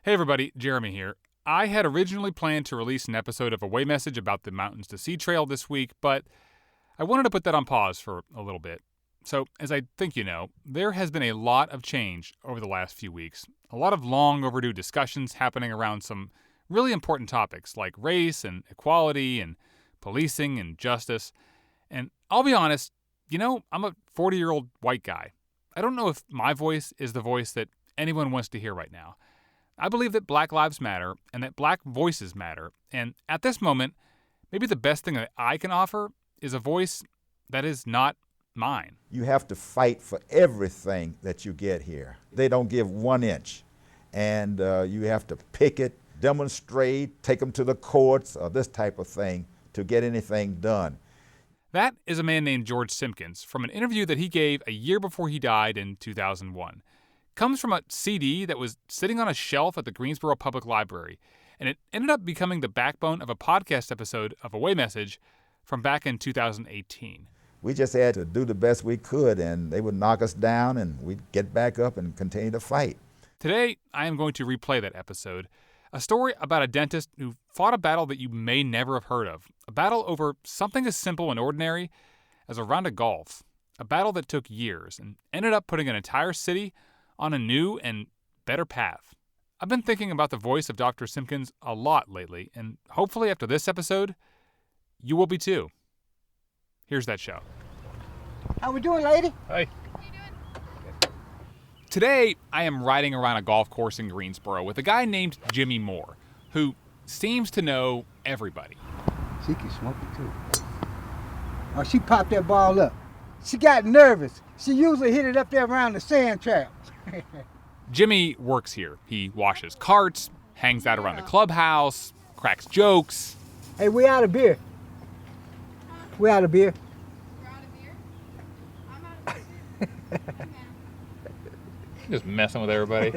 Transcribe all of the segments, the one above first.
Hey everybody, Jeremy here. I had originally planned to release an episode of Away Message about the Mountains to Sea Trail this week, but I wanted to put that on pause for a little bit. So, as I think you know, there has been a lot of change over the last few weeks. A lot of long overdue discussions happening around some really important topics like race and equality and policing and justice. And I'll be honest, I'm a 40-year-old white guy. I don't know if my voice is the voice that anyone wants to hear right now. I believe that Black lives matter and that Black voices matter. And at this moment, maybe the best thing that I can offer is a voice that is not mine. You have to fight for everything that you get here. They don't give 1 inch. And you have to picket, demonstrate, take them to the courts, or this type of thing to get anything done. That is a man named George Simkins from an interview that he gave a year before he died in 2001. Comes from a CD that was sitting on a shelf at the Greensboro Public Library, and it ended up becoming the backbone of a podcast episode of Away Message from back in 2018. We just had to do the best we could, and they would knock us down, and we'd get back up and continue to fight. Today, I am going to replay that episode, a story about a dentist who fought a battle that you may never have heard of, a battle over something as simple and ordinary as a round of golf, a battle that took years and ended up putting an entire city on a new and better path. I've been thinking about the voice of Dr. Simkins a lot lately, and hopefully after this episode, you will be too. Here's that show. How we doing, lady? Hi. Today, I am riding around a golf course in Greensboro with a guy named Jimmy Moore, who seems to know everybody. She can smoke it too. Oh, she popped that ball up. She got nervous. She usually hit it up there around the sand trap. Jimmy works here. He washes carts, hangs out around the clubhouse, cracks jokes. Hey, we out of beer. We out of beer. You're out of beer? I'm out of beer too. Just messing with everybody.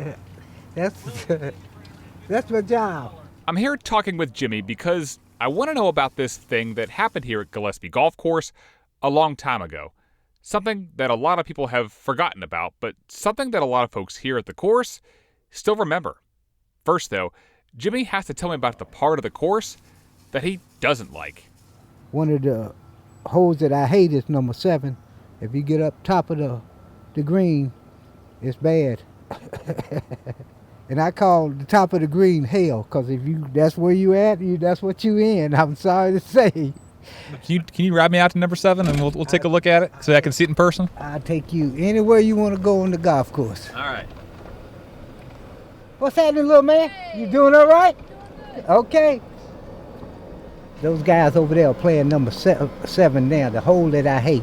That's my job. I'm here talking with Jimmy because I want to know about this thing that happened here at Gillespie Golf Course a long time ago. Something that a lot of people have forgotten about, but something that a lot of folks here at the course still remember. First, though, Jimmy has to tell me about the part of the course that he doesn't like. One of the holes that I hate is number 7. If you get up top of the green, it's bad. And I call the top of the green hell, because that's where you at, that's what you in. I'm sorry to say. Can you ride me out to number 7 and we'll take a look at it so I can see it in person? I'll take you anywhere you want to go on the golf course. All right. What's happening, little man? You doing all right? Okay. Those guys over there are playing number 7 now, the hole that I hate.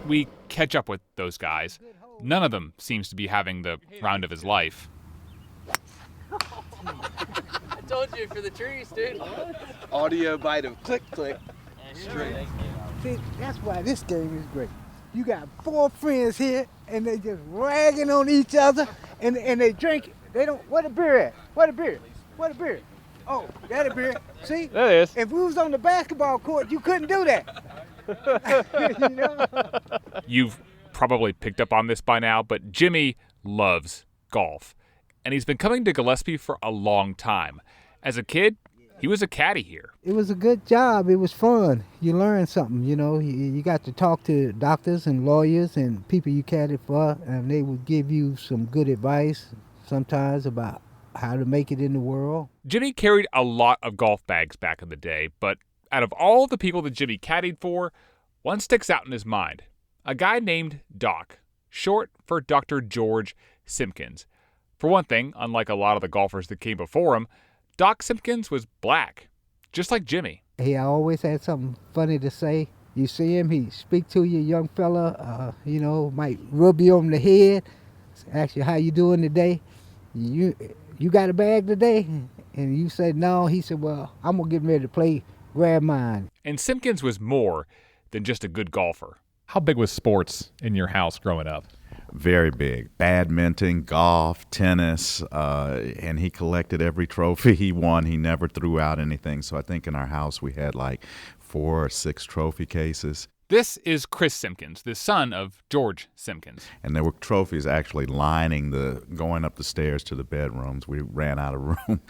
We catch up with those guys. None of them seems to be having the round of his life. I told you for the trees, dude. Audio bite of click, click. Straight. See, that's why this game is great. You got 4 friends here, and they just ragging on each other, and they drink. They don't. Where the beer at? Where the beer? Where the beer? Oh, that a beer. See? There it is. If we was on the basketball court, you couldn't do that. You know? You've probably picked up on this by now, but Jimmy loves golf. And he's been coming to Gillespie for a long time. As a kid, he was a caddy here. It was a good job. It was fun. You learned something, You got to talk to doctors and lawyers and people you caddied for, and they would give you some good advice sometimes about how to make it in the world. Jimmy carried a lot of golf bags back in the day, but out of all the people that Jimmy caddied for, one sticks out in his mind. A guy named Doc, short for Dr. George Simkins. For one thing, unlike a lot of the golfers that came before him, Doc Simkins was black, just like Jimmy. He always had something funny to say. You see him, he speak to you, young fella, might rub you on the head, ask you how you doing today. You got a bag today? And you said no. He said, well, I'm going to get ready to play, grab mine. And Simkins was more than just a good golfer. How big was sports in your house growing up? Very big. Badminton, golf, tennis, and he collected every trophy he won. He never threw out anything. So I think in our house we had like 4 or 6 trophy cases. This is Chris Simkins, the son of George Simkins. And there were trophies actually lining going up the stairs to the bedrooms. We ran out of room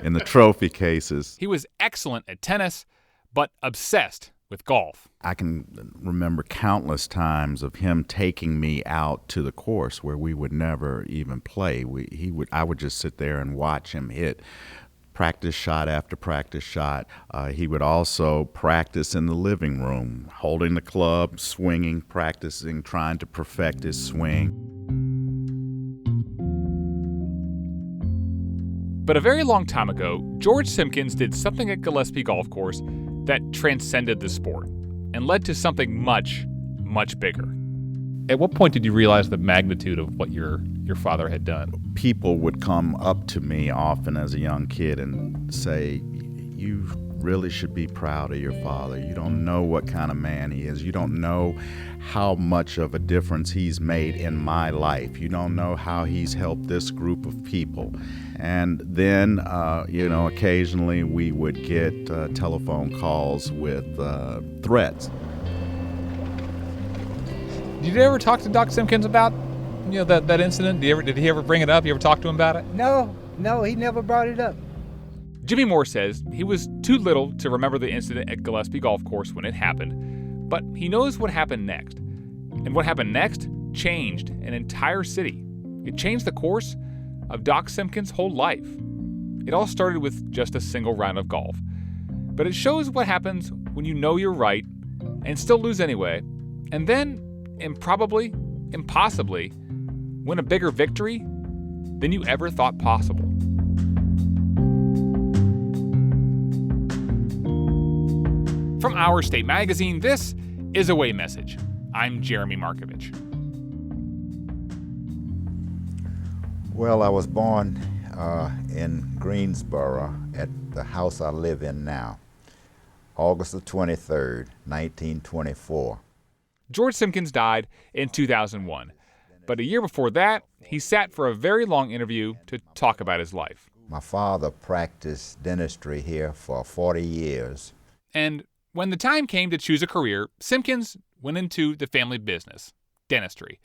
in the trophy cases. He was excellent at tennis, but obsessed with golf. I can remember countless times of him taking me out to the course where we would never even play. I would just sit there and watch him hit practice shot after practice shot. He would also practice in the living room, holding the club, swinging, practicing, trying to perfect his swing. But a very long time ago, George Simkins did something at Gillespie Golf Course that transcended the sport and led to something much, much bigger. At what point did you realize the magnitude of what your father had done? People would come up to me often as a young kid and say, "You really should be proud of your father. You don't know what kind of man he is. You don't know how much of a difference he's made in my life. You don't know how he's helped this group of people." And then, occasionally we would get telephone calls with threats. Did you ever talk to Doc Simkins about, that incident? Did he ever bring it up? You ever talk to him about it? No, he never brought it up. Jimmy Moore says he was too little to remember the incident at Gillespie Golf Course when it happened, but he knows what happened next. And what happened next changed an entire city. It changed the course of Doc Simkins' whole life. It all started with just a single round of golf. But it shows what happens when you know you're right and still lose anyway, and then, impossibly, win a bigger victory than you ever thought possible. From Our State Magazine, this is Away Message. I'm Jeremy Markovich. Well, I was born in Greensboro at the house I live in now, August the 23rd, 1924. George Simkins died in 2001, but a year before that, he sat for a very long interview to talk about his life. My father practiced dentistry here for 40 years. And when the time came to choose a career, Simkins went into the family business, dentistry.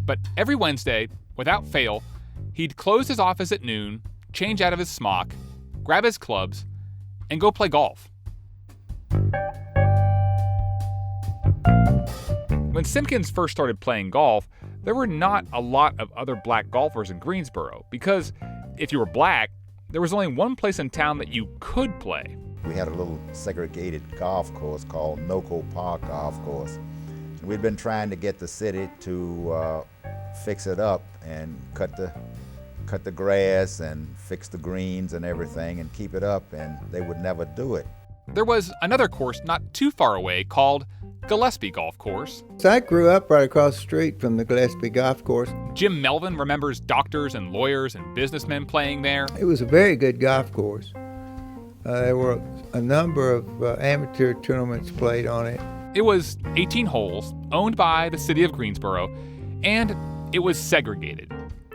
But every Wednesday, without fail, he'd close his office at noon, change out of his smock, grab his clubs, and go play golf. When Simkins first started playing golf, there were not a lot of other black golfers in Greensboro because if you were black, there was only one place in town that you could play. We had a little segregated golf course called Noco Park Golf Course. We'd been trying to get the city to fix it up and cut the grass and fix the greens and everything and keep it up, and they would never do it. There was another course not too far away called Gillespie Golf Course. So I grew up right across the street from the Gillespie Golf Course. Jim Melvin remembers doctors and lawyers and businessmen playing there. It was a very good golf course. There were a number of amateur tournaments played on it. It was 18 holes, owned by the city of Greensboro, and it was segregated.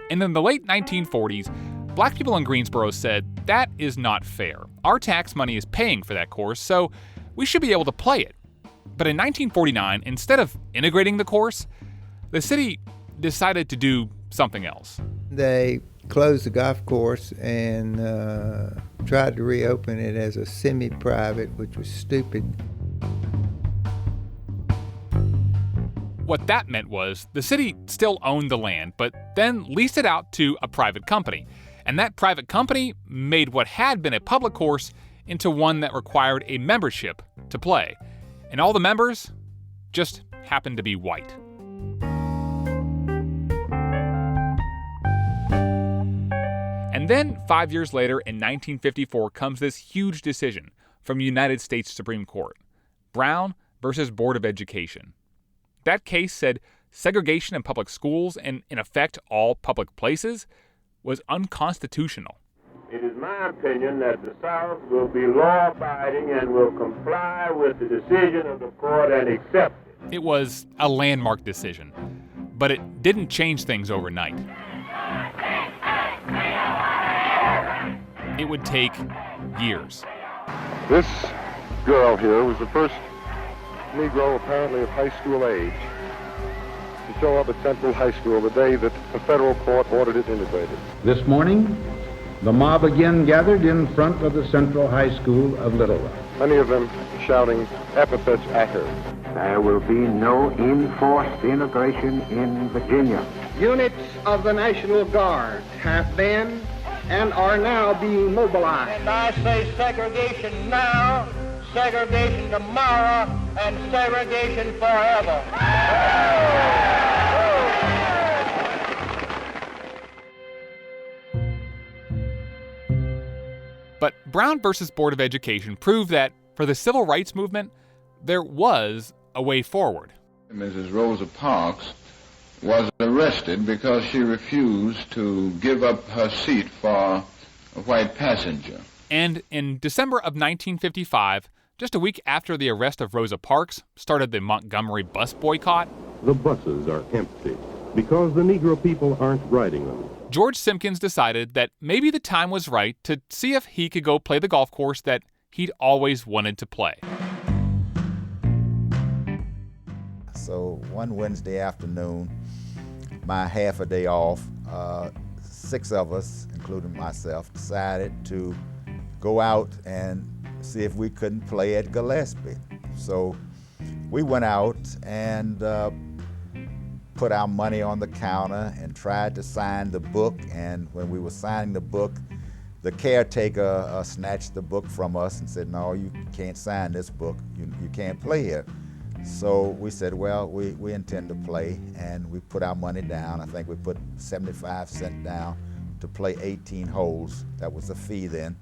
And in the late 1940s, black people in Greensboro said, that is not fair. Our tax money is paying for that course, so we should be able to play it. But in 1949, instead of integrating the course, the city decided to do something else. They closed the golf course and tried to reopen it as a semi-private, which was stupid. What that meant was the city still owned the land, but then leased it out to a private company. And that private company made what had been a public course into one that required a membership to play. And all the members just happened to be white. And then 5 years later, in 1954, comes this huge decision from the United States Supreme Court, Brown versus Board of Education. That case said segregation in public schools and, in effect, all public places was unconstitutional. It is my opinion that the South will be law-abiding and will comply with the decision of the court and accept it. It was a landmark decision, but it didn't change things overnight. It would take years. This girl here was the first Negro apparently of high school age to show up at Central High School the day that the federal court ordered it integrated. This morning, the mob again gathered in front of the Central High School of Little Rock. Many of them shouting epithets at her. There will be no enforced integration in Virginia. Units of the National Guard have been and are now being mobilized. And I say segregation now, segregation tomorrow, and segregation forever. But Brown versus Board of Education proved that for the civil rights movement, there was a way forward. Mrs. Rosa Parks was arrested because she refused to give up her seat for a white passenger. And in December of 1955, just a week after the arrest of Rosa Parks started the Montgomery bus boycott, the buses are empty because the Negro people aren't riding them. George Simkins decided that maybe the time was right to see if he could go play the golf course that he'd always wanted to play. So one Wednesday afternoon, my half a day off, 6 of us, including myself, decided to go out and see if we couldn't play at Gillespie. So we went out and put our money on the counter and tried to sign the book. And when we were signing the book, the caretaker snatched the book from us and said, "No, you can't sign this book. You can't play here." So we said, well, we intend to play, and we put our money down. I think we put 75 cents down to play 18 holes. That was the fee then.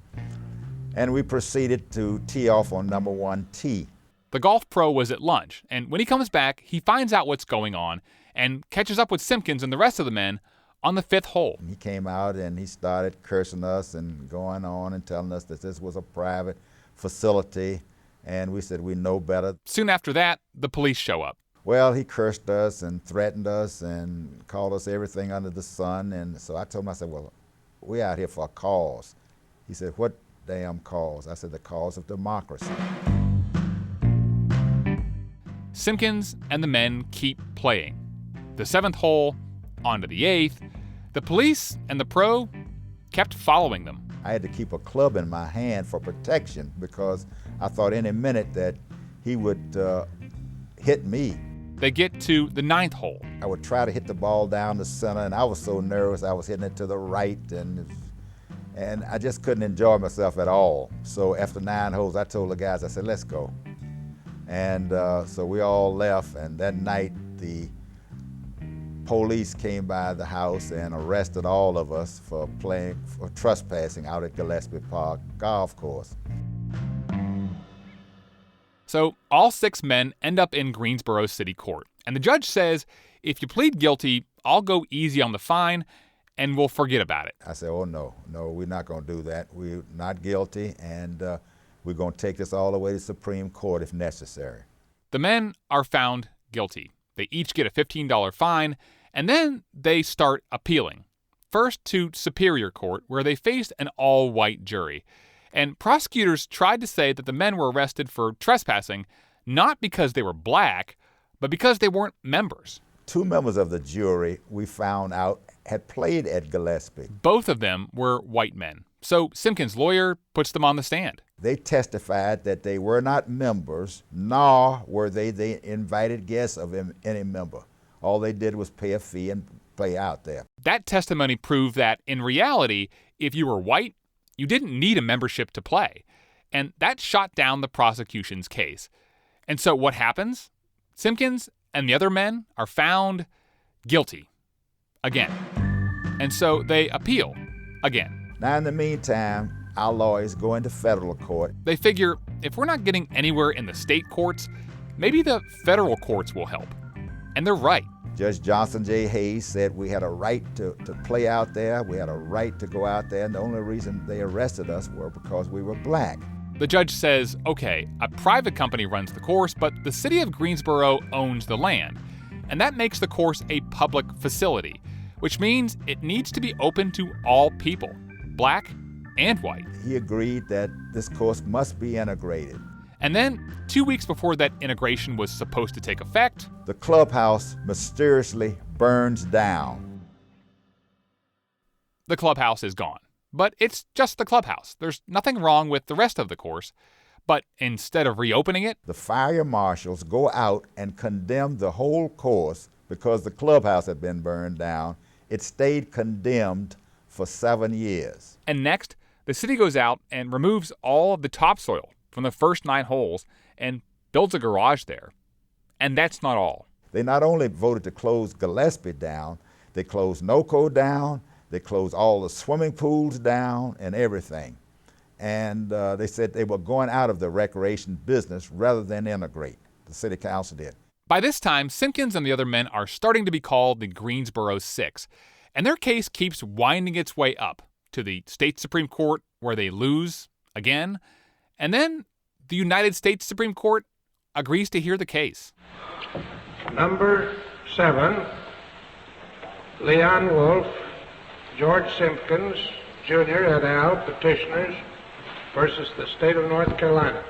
And we proceeded to tee off on number 1 tee. The golf pro was at lunch, and when he comes back, he finds out what's going on and catches up with Simkins and the rest of the men on the 5th hole. He came out and he started cursing us and going on and telling us that this was a private facility. And we said, we know better. Soon after that, the police show up. Well, he cursed us and threatened us and called us everything under the sun. And so I told him, I said, well, we're out here for a cause. He said, what damn cause? I said, the cause of democracy. Simkins and the men keep playing. The 7th hole, on to the 8th. The police and the pro kept following them. I had to keep a club in my hand for protection because I thought any minute that he would hit me. They get to the 9th hole. I would try to hit the ball down the center, and I was so nervous I was hitting it to the right, and I just couldn't enjoy myself at all. So after 9 holes, I told the guys, I said, let's go. And so we all left, and that night the police came by the house and arrested all of us for trespassing out at Gillespie Park Golf Course. So all 6 men end up in Greensboro City Court, and the judge says, if you plead guilty, I'll go easy on the fine and we'll forget about it. I said, oh no, we're not going to do that. We're not guilty, and we're going to take this all the way to Supreme Court if necessary. The men are found guilty. They each get a $15 fine, and then they start appealing. First to Superior Court, where they faced an all-white jury. And prosecutors tried to say that the men were arrested for trespassing, not because they were black, but because they weren't members. 2 members of the jury, we found out, had played at Gillespie. Both of them were white men. So Simkins' lawyer puts them on the stand. They testified that they were not members, nor were they the invited guests of any member. All they did was pay a fee and play out there. That testimony proved that, in reality, if you were white, you didn't need a membership to play. And that shot down the prosecution's case. And so what happens? Simkins and the other men are found guilty again. And so they appeal again. Now, in the meantime, our lawyers go into federal court. They figure if we're not getting anywhere in the state courts, maybe the federal courts will help. And they're right. Judge Johnson J. Hayes said we had a right to play out there. We had a right to go out there. And the only reason they arrested us were because we were black. The judge says, okay, a private company runs the course, but the city of Greensboro owns the land. And that makes the course a public facility, which means it needs to be open to all people, black and white. He agreed that this course must be integrated. And then, 2 weeks before that integration was supposed to take effect, the clubhouse mysteriously burns down. The clubhouse is gone. But it's just the clubhouse. There's nothing wrong with the rest of the course. But instead of reopening it, the fire marshals go out and condemn the whole course because the clubhouse had been burned down. It stayed condemned for 7 years. And next, the city goes out and removes all of the topsoil from the first 9 holes and builds a garage there. And that's not all. They not only voted to close Gillespie down, they closed NOCO down, they closed all the swimming pools down and everything. And they said they were going out of the recreation business rather than integrate. The city council did. By this time, Simkins and the other men are starting to be called the Greensboro Six, and their case keeps winding its way up to the state Supreme Court, where they lose again, and then the United States Supreme Court agrees to hear the case. Number 7, Leon Wolf, George Simkins, Jr. et al., petitioners, versus the state of North Carolina.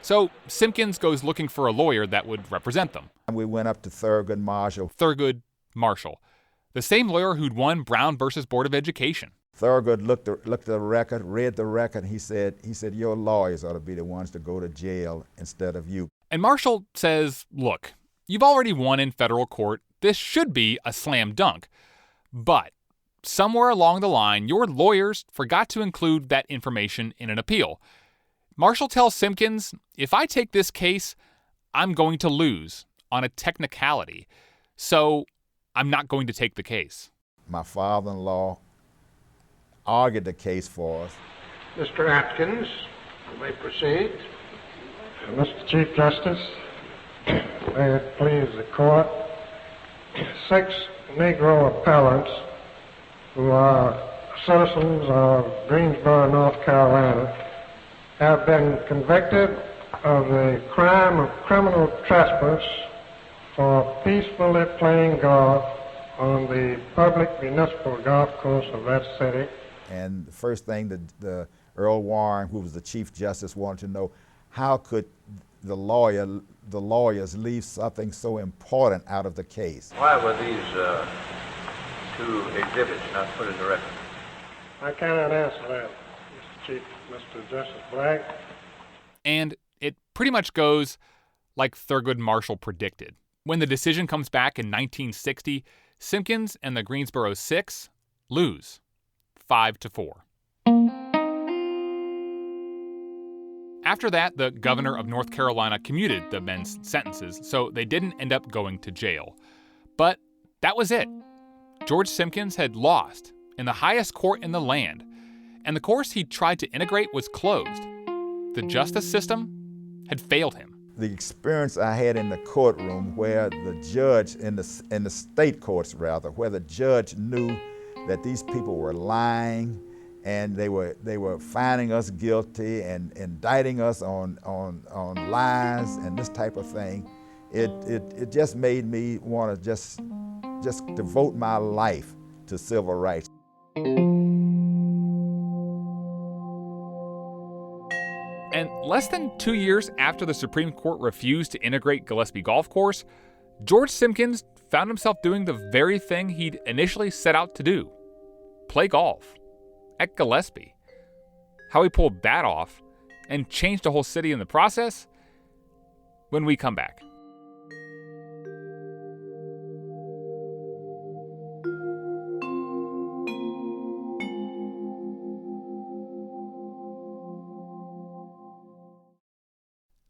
So Simkins goes looking for a lawyer that would represent them. And we went up to Thurgood Marshall. Thurgood Marshall, the same lawyer who'd won Brown versus Board of Education. Thurgood looked at the record, read the record. He said, your lawyers ought to be the ones to go to jail instead of you. And Marshall says, look, you've already won in federal court. This should be a slam dunk. But somewhere along the line, your lawyers forgot to include that information in an appeal. Marshall tells Simkins, if I take this case, I'm going to lose on a technicality. So I'm not going to take the case. My father-in-law argued the case for us. Mr. Atkins, you may proceed. Mr. Chief Justice, may it please the court, 6 Negro appellants who are citizens of Greensboro, North Carolina, have been convicted of the crime of criminal trespass for peacefully playing golf on the public municipal golf course of that city. And the first thing that the Earl Warren, who was the Chief Justice, wanted to know, how could the lawyers leave something so important out of the case? Why were these 2 exhibits not put in the record? I cannot answer that, Mr. Chief, Mr. Justice Black. And it pretty much goes like Thurgood Marshall predicted. When the decision comes back in 1960, Simkins and the Greensboro Six lose 5-4. After that, the governor of North Carolina commuted the men's sentences, so they didn't end up going to jail. But that was it. George Simkins had lost in the highest court in the land, and the course he tried to integrate was closed. The justice system had failed him. The experience I had in the courtroom where the judge, in the state courts rather, where the judge knew that these people were lying and they were finding us guilty and indicting us on lies and this type of thing, it just made me want to just devote my life to civil rights. And less than 2 years after the Supreme Court refused to integrate Gillespie Golf Course, George Simkins found himself doing the very thing he'd initially set out to do: play golf at Gillespie. How he pulled that off and changed the whole city in the process? When we come back.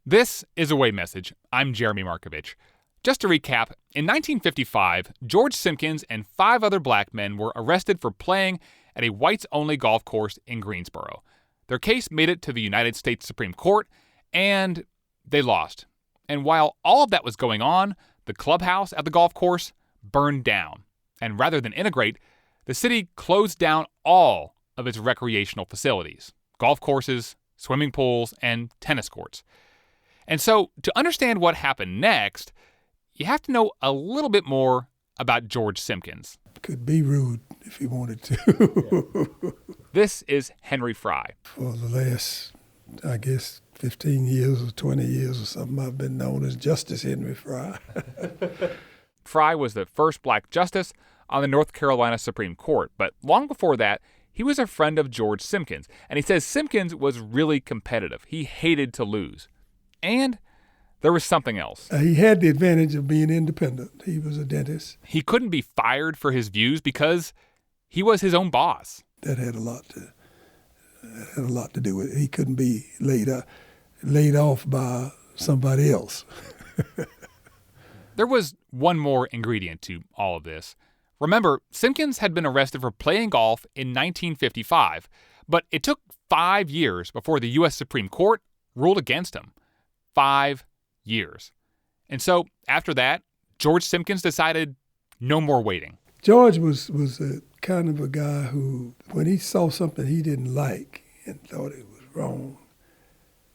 This is Away Message. I'm Jeremy Markovich. Just to recap, in 1955, George Simkins and 5 other black men were arrested for playing at a whites-only golf course in Greensboro. Their case made it to the United States Supreme Court, and they lost. And while all of that was going on, the clubhouse at the golf course burned down. And rather than integrate, the city closed down all of its recreational facilities: golf courses, swimming pools, and tennis courts. And so, to understand what happened next, you have to know a little bit more about George Simkins. Could be rude if he wanted to. This is Henry Fry. For the last, I guess, 15 years or 20 years or something, I've been known as Justice Henry Fry. Fry was the first black justice on the North Carolina Supreme Court, but long before that, he was a friend of George Simkins, and he says Simkins was really competitive. He hated to lose. And there was something else. He had the advantage of being independent. He was a dentist. He couldn't be fired for his views because he was his own boss. That had a lot to do with it. He couldn't be laid off by somebody else. There was one more ingredient to all of this. Remember, Simkins had been arrested for playing golf in 1955, but it took 5 years before the U.S. Supreme Court ruled against him. 5 years. And so, after that, George Simkins decided no more waiting. George was a kind of a guy who, when he saw something he didn't like and thought it was wrong,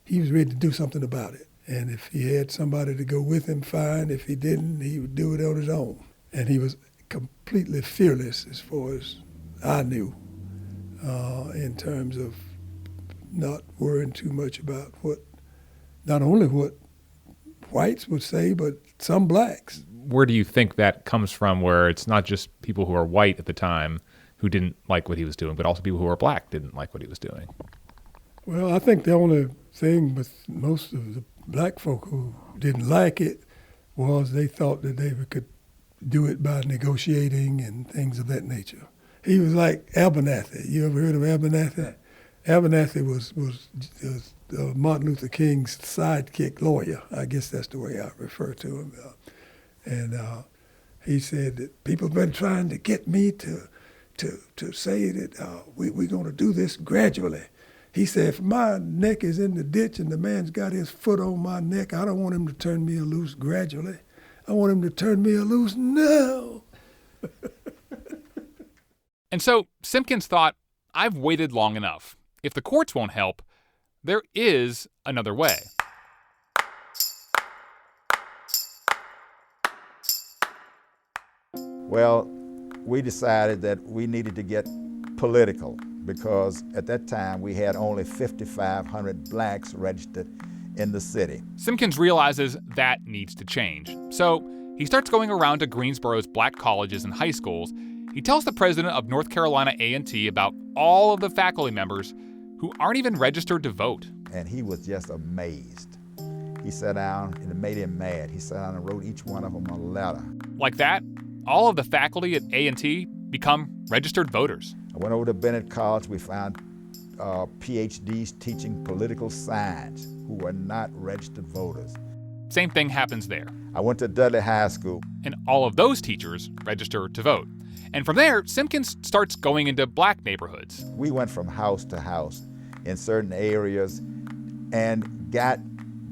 he was ready to do something about it. And if he had somebody to go with him, fine. If he didn't, he would do it on his own. And he was completely fearless as far as I knew, in terms of not worrying too much about not only what whites would say, but some blacks. Where do you think that comes from, where it's not just people who are white at the time who didn't like what he was doing, but also people who are black didn't like what he was doing? Well, I think the only thing with most of the black folk who didn't like it was they thought that they could do it by negotiating and things of that nature. He was like Abernathy. You ever heard of Abernathy? Abernathy was Martin Luther King's sidekick lawyer. I guess that's the way I refer to him. And he said that people have been trying to get me to say that we're going to do this gradually. He said, if my neck is in the ditch and the man's got his foot on my neck, I don't want him to turn me loose gradually. I want him to turn me loose now. And so Simkins thought, I've waited long enough. If the courts won't help, there is another way. Well, we decided that we needed to get political because at that time we had only 5,500 blacks registered in the city. Simkins realizes that needs to change. So he starts going around to Greensboro's black colleges and high schools. He tells the president of North Carolina A&T about all of the faculty members who aren't even registered to vote. And he was just amazed. He sat down and it made him mad. He sat down and wrote each one of them a letter. Like that, all of the faculty at A&T become registered voters. I went over to Bennett College. We found PhDs teaching political science who were not registered voters. Same thing happens there. I went to Dudley High School. And all of those teachers register to vote. And from there, Simkins starts going into black neighborhoods. We went from house to house in certain areas and got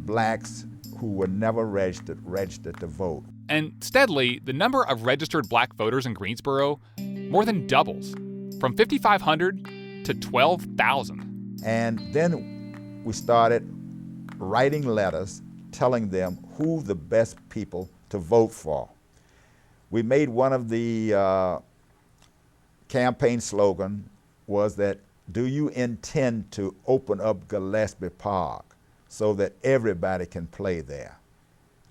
blacks who were never registered to vote. And steadily, the number of registered black voters in Greensboro more than doubles, from 5,500 to 12,000. And then we started writing letters telling them who the best people to vote for. We made one of the campaign slogan was that, do you intend to open up Gillespie Park so that everybody can play there?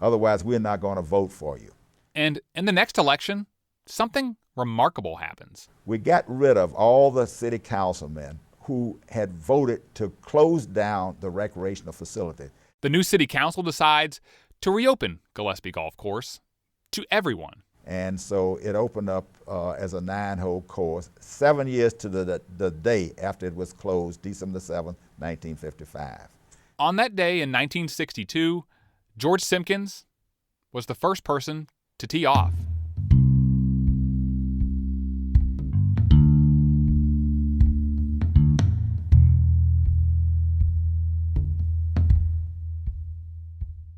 Otherwise, we're not going to vote for you. And in the next election, something remarkable happens. We got rid of all the city councilmen who had voted to close down the recreational facility. The new city council decides to reopen Gillespie Golf Course to everyone. And so it opened up as a 9-hole course 7 years to the day after it was closed, December 7, 1955. On that day in 1962, George Simkins was the first person to tee off.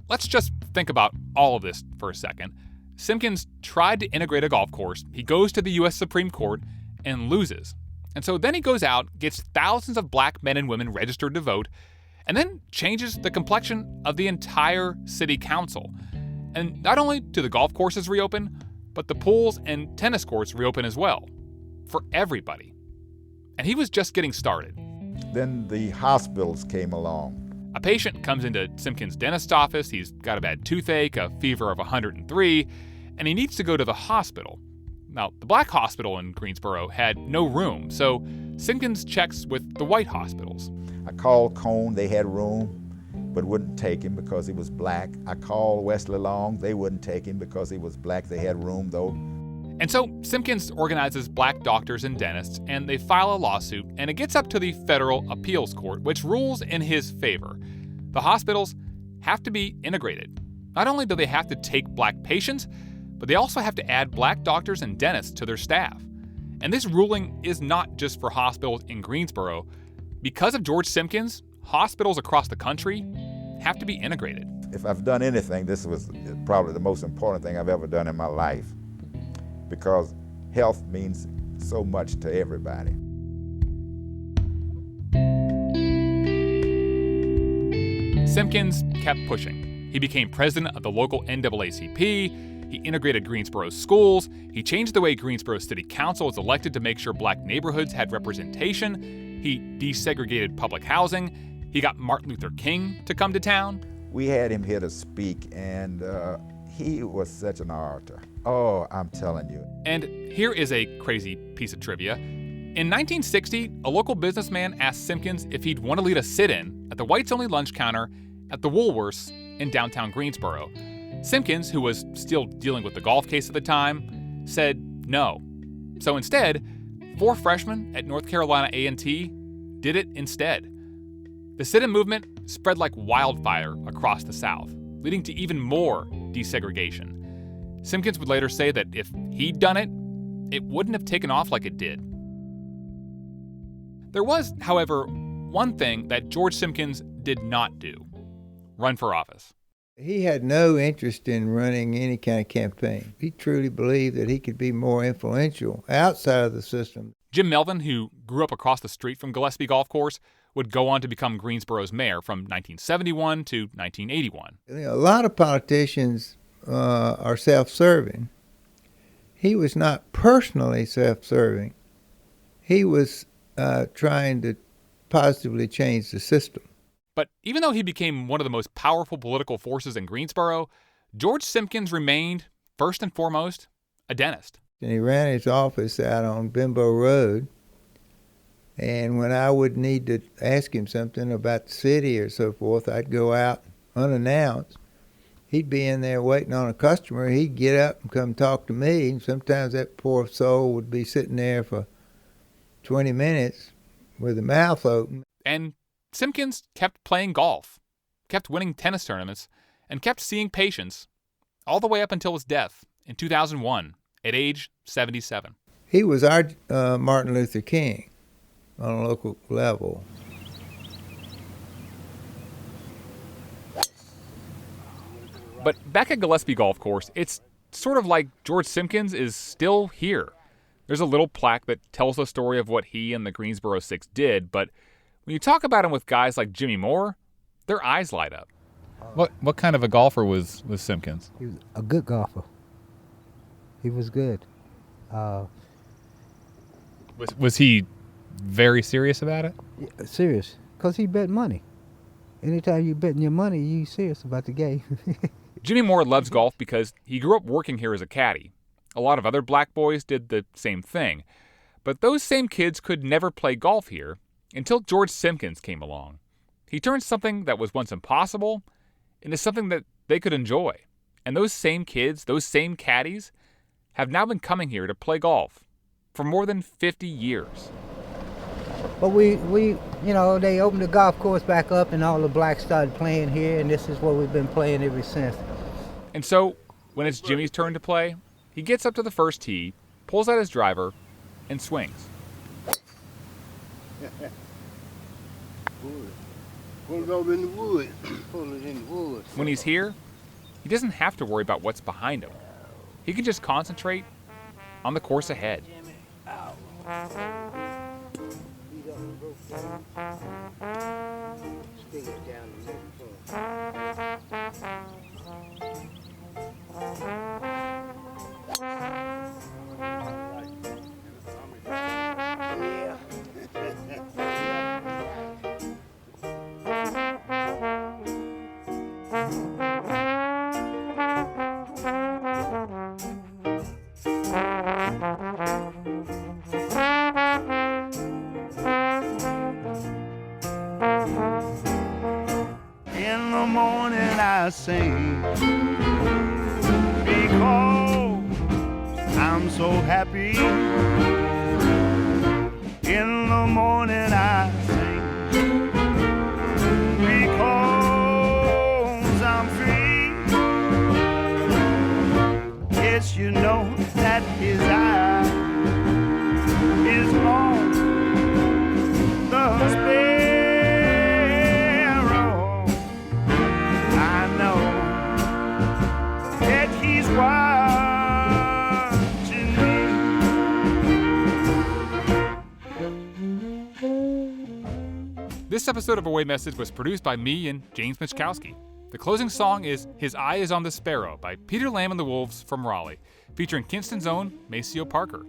Let's just think about all of this for a second. Simkins tried to integrate a golf course. He goes to the U.S. Supreme Court and loses. And so then he goes out, gets thousands of black men and women registered to vote, and then changes the complexion of the entire city council. And not only do the golf courses reopen, But the pools and tennis courts reopen as well, for everybody. And he was just getting started. Then the hospitals came along. A patient comes into Simkins' dentist's office. He's got a bad toothache, a fever of 103, and he needs to go to the hospital. Now, the black hospital in Greensboro had no room, so Simkins checks with the white hospitals. I called Cone, they had room, but wouldn't take him because he was black. I called Wesley Long, they wouldn't take him because he was black. They had room though. And so Simkins organizes black doctors and dentists, and they file a lawsuit, and it gets up to the federal appeals court, which rules in his favor. The hospitals have to be integrated. Not only do they have to take black patients, but they also have to add black doctors and dentists to their staff. And this ruling is not just for hospitals in Greensboro. Because of George Simkins, hospitals across the country have to be integrated. If I've done anything, this was probably the most important thing I've ever done in my life, because health means so much to everybody. Simkins kept pushing. He became president of the local NAACP. He integrated Greensboro's schools. He changed the way Greensboro City Council was elected to make sure black neighborhoods had representation. He desegregated public housing. He got Martin Luther King to come to town. We had him here to speak, and he was such an orator. Oh, I'm telling you. And here is a crazy piece of trivia. In 1960, a local businessman asked Simkins if he'd want to lead a sit-in at the whites-only lunch counter at the Woolworths in downtown Greensboro. Simkins, who was still dealing with the golf case at the time, said no. So instead, 4 freshmen at North Carolina A&T did it instead. The sit-in movement spread like wildfire across the South, leading to even more desegregation. Simkins would later say that if he'd done it, it wouldn't have taken off like it did. There was, however, one thing that George Simkins did not do: run for office. He had no interest in running any kind of campaign. He truly believed that he could be more influential outside of the system. Jim Melvin, who grew up across the street from Gillespie Golf Course, would go on to become Greensboro's mayor from 1971 to 1981. A lot of politicians are self-serving. He was not personally self-serving. He was trying to positively change the system. But even though he became one of the most powerful political forces in Greensboro, George Simkins remained, first and foremost, a dentist. And he ran his office out on Bimbo Road. And when I would need to ask him something about the city or so forth, I'd go out unannounced. He'd be in there waiting on a customer. He'd get up and come talk to me. And sometimes that poor soul would be sitting there for 20 minutes with the mouth open. And Simkins kept playing golf, kept winning tennis tournaments, and kept seeing patients all the way up until his death in 2001 at age 77. He was our Martin Luther King on a local level. But back at Gillespie Golf Course, it's sort of like George Simkins is still here. There's a little plaque that tells the story of what he and the Greensboro Six did, but when you talk about him with guys like Jimmy Moore, their eyes light up. What kind of a golfer was Simkins? He was a good golfer. He was good. Was he very serious about it? Yeah, serious, because he bet money. Anytime you betting your money, you serious about the game. Jimmy Moore loves golf because he grew up working here as a caddy. A lot of other black boys did the same thing. But those same kids could never play golf here until George Simkins came along. He turned something that was once impossible into something that they could enjoy. And those same kids, those same caddies, have now been coming here to play golf for more than 50 years. But we they opened the golf course back up and all the blacks started playing here, and this is what we've been playing ever since. And so, when it's Jimmy's turn to play, he gets up to the first tee, pulls out his driver, and swings. Pull it over in the woods. Pull it in the woods. When he's here, he doesn't have to worry about what's behind him. He can just concentrate on the course ahead. In the morning I sing because I'm so happy. In the morning I sing because I'm free. Yes, you know that his eye is on the sparrow. I know that he's watching me. This episode of Away Message was produced by me and James Michkowski. The closing song is His Eye is on the Sparrow by Peter Lamb and the Wolves from Raleigh, featuring Kinston's own Maceo Parker.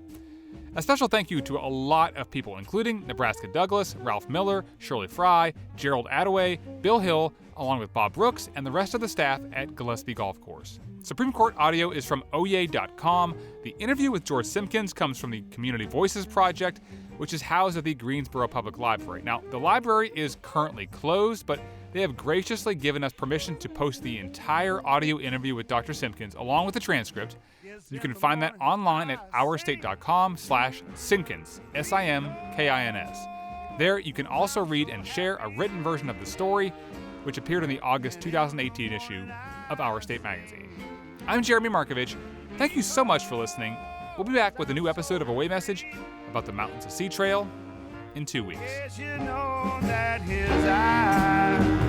A special thank you to a lot of people, including Nebraska Douglas, Ralph Miller, Shirley Fry, Gerald Attaway, Bill Hill, along with Bob Brooks and the rest of the staff at Gillespie Golf Course. Supreme Court audio is from oye.com. The interview with George Simkins comes from the Community Voices Project, which is housed at the Greensboro Public Library. Now, the library is currently closed, but they have graciously given us permission to post the entire audio interview with Dr. Simkins, along with the transcript. You can find that online at ourstate.com/Simkins, Simkins. There, you can also read and share a written version of the story, which appeared in the August 2018 issue of Our State magazine. I'm Jeremy Markovich. Thank you so much for listening. We'll be back with a new episode of Away Message about the Mountains to Sea Trail in 2 weeks. Yes, you know that his eye